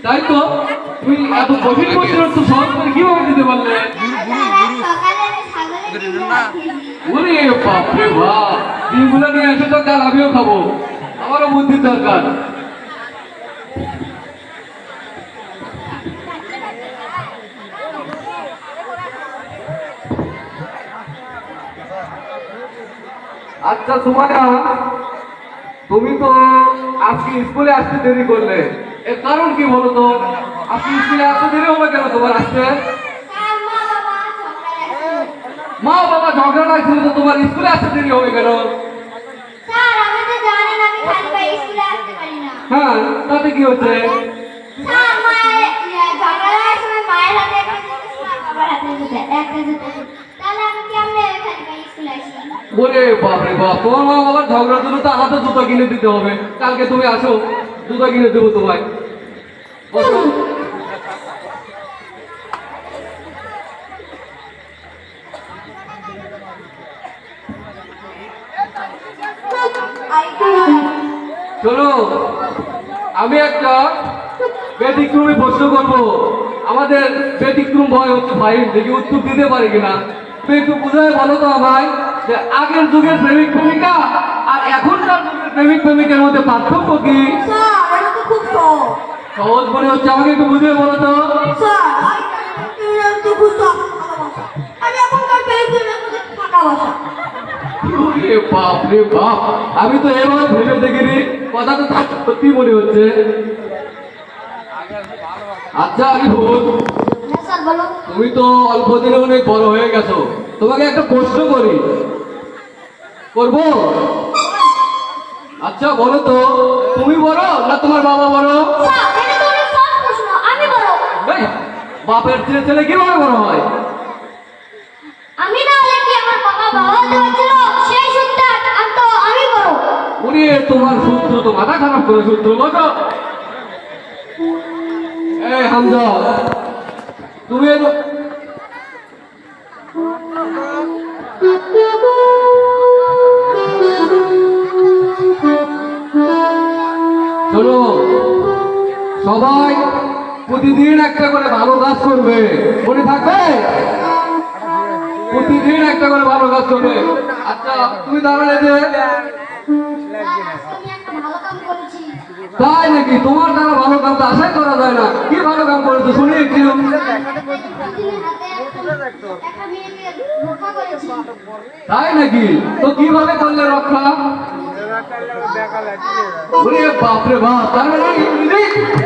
তাই তো তুই এত কঠিন কঠিন তো সহজ করে কিভাবে দিতে পারলে? ওরে বাপরে বাপ, ডিমগুলো নিয়ে এসে তো কাল আমিও খাবো, আমারও বুদ্ধির দরকার। আচ্ছা সুমাইয়া, তুমি তো আজকে স্কুলে আসতে দেরি করলে, এর কারণ কি বলো তো? আজকে স্কুলে আসতে দেরি হলো কেন তোমার আসতে? মা বাবা ঝগড়া লাগছিল তো তোমার স্কুলে আসতে দেরি হবে কেন? হ্যাঁ, তাতে কি হচ্ছে? ওরে বাপরে বাপ, তোমার মা বাবার ঝগড়ার জন্য তো আলাদা জুতো কিনে দিতে হবে। কালকে তুমি আসো, জুতো কিনে দেবো তোমায়। শোনো, আমি একটা ব্যতিক্রমী প্রশ্ন করবো। আমাদের ব্যতিক্রম ভয় হচ্ছে ভাই, দেখি উত্তর দিতে পারি কিনা। তুমি একটু বুঝায় বলো তো আমায় যে আগের যুগের প্রেমিক প্রেমিকা আর এখনকার যুগের প্রেমিক প্রেমিকের মধ্যে পার্থক্য কি? খুব সহজ মনে হচ্ছে, আমাকে একটু বুঝিয়ে বলো তো। বাপ রে বাপ, আমি তো এবার ভেবে দেখিনি, কথাটা সত্যি মনে হচ্ছে। আচ্ছা আমি বল, তুমি তো অল্প দিনে অনেক বড় হয়ে গেছো, তোমাকে একটা প্রশ্ন করি, করবো? আচ্ছা বলো তো, তুমি বড় না তোমার বাবা বড়? বাপের ছেলে ছেলে কিভাবে বড় হয়? আমি না হলে কি আমার বাবা বাবা হতে পারছিল? সেই সূত্রে তো আমি বড়। উনি তোমার সূত্র তো মাথা খারাপ করে সূত্র বলো। এই হামজা, তুমি শোনো, সবাই প্রতিদিন একটা করে ভালো কাজ করবে, মনে থাকবে? প্রতিদিন একটা করে ভালো কাজ করবে। আচ্ছা তুমি দাঁড়ালে যে, তাই নাকি? তোমার দ্বারা ভালো কাম তো আশাই করা যায় না। কি ভালো কাম করেছো শুনি একটু। তাই নাকি? তো কিভাবে করলে রক্ষা? বাপরে বাপ, তার মানে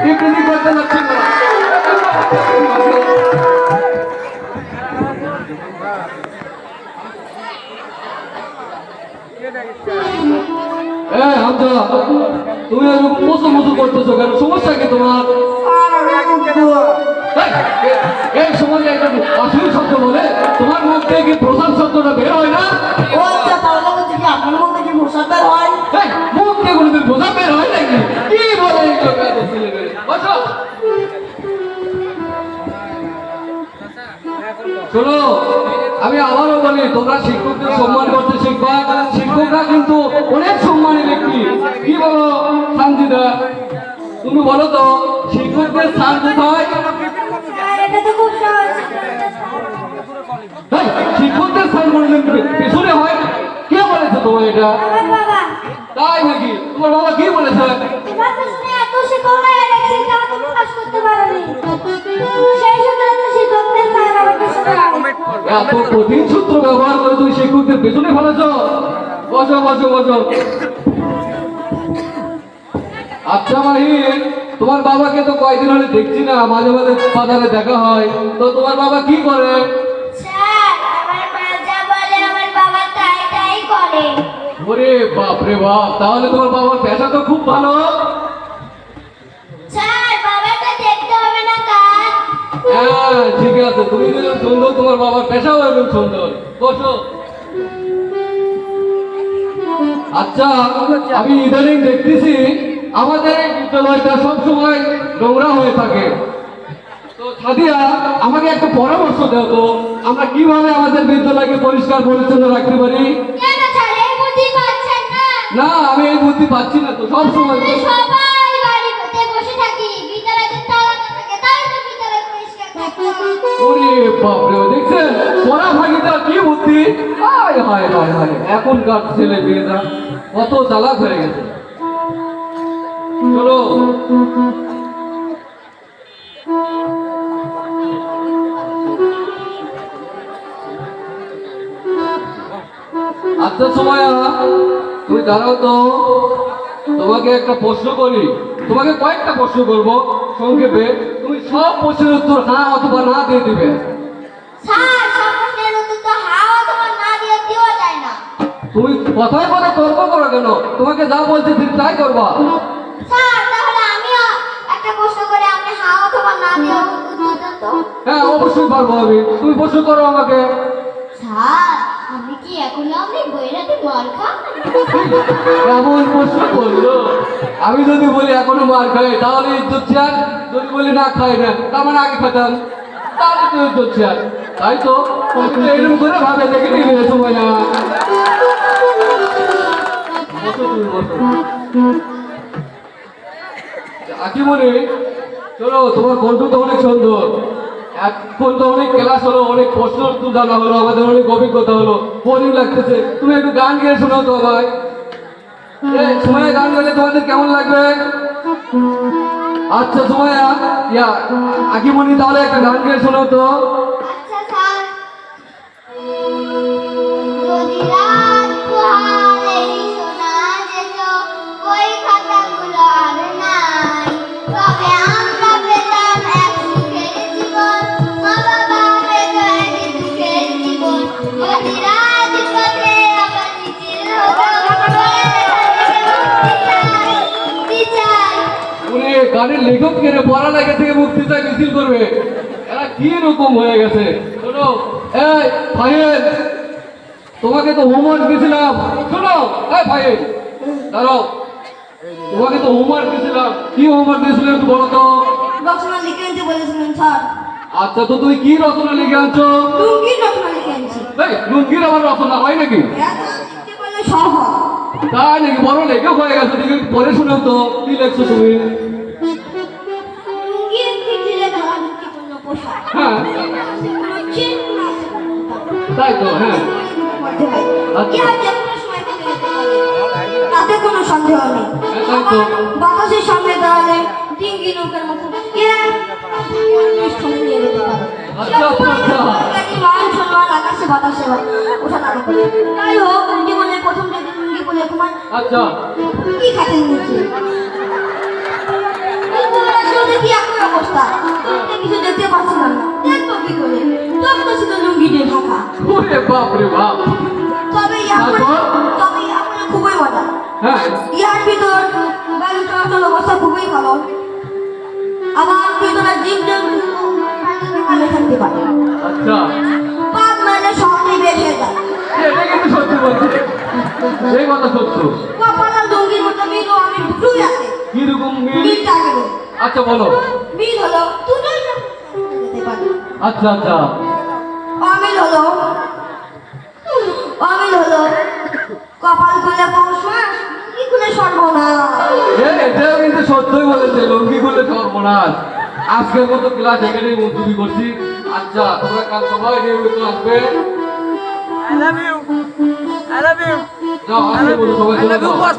ইংরেজি করতে যাচ্ছিল না। তুমি এরকম মোচো মোচো করতেছো কেন? সমস্যা কি তোমার? এই সমাজে একটা অশ্লীল শব্দ বলে তোমার মুখ থেকে কি প্রসাদ শব্দটা বের হয় না? ও আচ্ছা, তাহলে বলছি কি আপনার মুখ থেকে প্রসাদ বের হয়? মুখ থেকে কোনোদিন প্রসাদ বের হয় নাকি? কি বলে এইসব এত ছেলে মেয়ে? বসো। শোনো, আমি আবারও বলি, তোমরা শিক্ষকদের সম্মান করতে শিখবা। শিক্ষকরা কিন্তু অনেক সম্মানী ব্যক্তি। কি বলো সানজিদা, তুমি বলো তো শিক্ষকদের স্থান কোথায়? শিক্ষকদের স্থান কোনোদিন পেছনে হয়? কে বলেছে তোমার এটা? তাই নাকি? তোমার বাবা কি বলেছে? এত কঠিন সূত্র ব্যবহার করে তুমি শিক্ষকদের পেছনে ফেলেছ? বসো বসো বসো। আচ্ছা মাহির, তোমার বাবাকে তো কয়দিন হলে দেখছি না, মাঝে মাঝে বাজারে দেখা হয়, তো তোমার বাবা কি করে? ওরে বাপ রে বাপ, তাহলে তোমার বাবার পেশা তো খুব ভালো। হ্যাঁ ঠিক আছে, তুমি যেরকম সুন্দর তোমার বাবার পেশাও এরকম সুন্দর। বসো। আচ্ছা আমি ইদানিং দেখতেছি আমাদের এই বিদ্যালয়টা সবসময় নোংরা হয়ে থাকে, তো সাদিয়া আমাকে একটা পরামর্শ দাও তো, আমরা কিভাবে আমাদের বিদ্যালয়কে পরিষ্কার পরিচ্ছন্ন রাখতে পারি? কেন স্যার এই বুদ্ধি পাচ্ছেন না? না, আমি এই বুদ্ধি পাচ্ছি না তো, সবসময় ওরে বাপরে, দেখছেন পড়া ভাগিটা কি বুদ্ধি! হায় হায় হায় হায়, এখনকার ছেলে মেয়েরা কত চালাক হয়ে গেছে। চলো আচ্ছা সময়া, তুমি দাঁড়াও তো, তোমাকে একটা প্রশ্ন করি। তোমাকে কয়েকটা প্রশ্ন করবো সংক্ষেপে, তুমি সব প্রশ্নের উত্তর হ্যাঁ অথবা না দিয়ে দিবে। স্যার, সব প্রশ্নের উত্তর তো হ্যাঁ অথবা না দিয়ে দেওয়া যায় না। তুমি কথায় কথায় তর্ক করো কেন? তোমাকে যা বলছে ঠিক তাই করবা। স্যার, তাহলে আমিও একটা প্রশ্ন করে আপনি হ্যাঁ অথবা না দিয়ে উত্তর দেন তো। হ্যাঁ অবশ্যই পারবো আমি, তুমি প্রশ্ন করো আমাকে। স্যার, আপনি কি এখনো আপনি বইরাতে মার খান? এমন প্রশ্ন করলো, আমি যদি বলি এখনো মার খাই তাহলে ইজ্জত শেয়ার, যদি বলি না খাই না তার মানে আগে খেতাম, তাহলে তো ইজ্জত শেয়ার। তাই তো তুমি তো এরকম করে ভাবে দেখে নিবে সময় না। বসো তুমি, বসো। আকিমনি, চলো, তোমার কণ্ঠ তো অনেক সুন্দর। এখন তো অনেক ক্লাস হলো, অনেক প্রশ্ন উত্তর জানা হলো, আমাদের অনেক অভিজ্ঞতা হলো, বোরিং লাগতেছে। তুমি একটু গান গিয়ে শোনাও তো ভাই। সময় গান গাইলে তোমাদের কেমন লাগবে? আচ্ছা সময়া, আকিমনি তাহলে একটা গান গিয়ে শোনাও তো। আচ্ছা স্যার। যদি রাত পোহালেই শোনা যেত ওই খাতাগুলো আর নাই, তবে আমরা পেতাম এক সুখের জীবন, মা বাবা পেত এক দুঃখের জীবন। যদি রাত পথে আবার মিছিল হতো, মুক্তি চাই। উনি গানের লেখক কেড়ে পড়ালেখা থেকে মুক্তি চাই মিছিল করবে, এরা কি রকম হয়ে গেছে। শোনো এই ফাহিম, তোমাকে তো হোমওয়ার্ক দিয়েছিলাম। শোনো এই ফাহিম, দাঁড়াও, তোমাকে তো হোমওয়ার্ক দিয়েছিলাম। কি হোমওয়ার্ক দিয়েছিলে একটু বলো তো। রচনা লিখে আনতে বলেছিলেন স্যার। আচ্ছা, তো তুমি কি রচনা লিখে আনছো? লুঙ্গির রচনা লিখে আনছি। এই লুঙ্গির আবার রচনা হয় নাকি? এত লিখতে বললে সহজ। তাই নাকি? বড় লেখক হয়ে গেছে, দেখি পরে শুনেও তো কি লেখছো তুমি। লুঙ্গি একটি ঢিলে ধরা ঝুঁকিপূর্ণ পোশাক। হ্যাঁ কোনো চেন না আছে কোনো বোতাম। তাই তো, হ্যাঁ। মধ্যে হয়। আচ্ছা। ইহা যে কোনো সময় ফেটে যেতে পারে। তাতে কোনো সন্দেহ নেই। হ্যাঁ, তাই তো। আবার বাতাসের সামনে দাঁড়ালে ডিঙ্গি নৌকার মতো ইহা পৃষ্ঠে নিয়ে যেতে পারে। আচ্ছা, আচ্ছা, আচ্ছা। একটি মান সম্মান আকাশে বাতাসে ওঠানামা করে। যাই হোক, জীবনের প্রথম যেদিন লুঙ্গি পরে ঘুমাই, আচ্ছা, কি খাতে নিচ্ছে? কিন্তু আসলে দেখি একই অবস্থা। চোখে কিছু দেখতে পাচ্ছিলাম না। দেখবো কি করে? চোখটা ছিল লুঙ্গি দিয়ে ঢাকা। ওরে বাপ রে বাপ। তবে ইহা খুবই মজা। হ্যাঁ ইহার ভিতর বায়ু চলাচল অবস্থা খুবই ভালো। আবার ভিতরে জীবজন্তু কানে থাকতে পারে। আচ্ছা, পাত মারলে সহজেই বের হয়ে যায়। এটা কিন্তু সত্যি বলছি, সেই কথা সত্য। কপাল আর লুঙ্গির মতো মিল ও আমির দুটোই আছে। কিরকম মিল? মিলটা আগে বলি। আচ্ছা বলো। মিল হলো দুটোই যেতে পারে। আচ্ছা আচ্ছা, অমিল হলো কপাল খুলে পৌষ মাস, লুঙ্গি খুলে সর্বনাশ। এটাও কিন্তু সত্যই বলেছে, লুঙ্গি করলে সর্বনাশ। আজকের মতো ক্লাস এখানেই মুলতবি করছি। আচ্ছা, তোমরা কাল সবাই নিয়মিত আসবে। I love you. I love you. যাও, আজকের মতো সবাই I চলে love you, যাও। boss.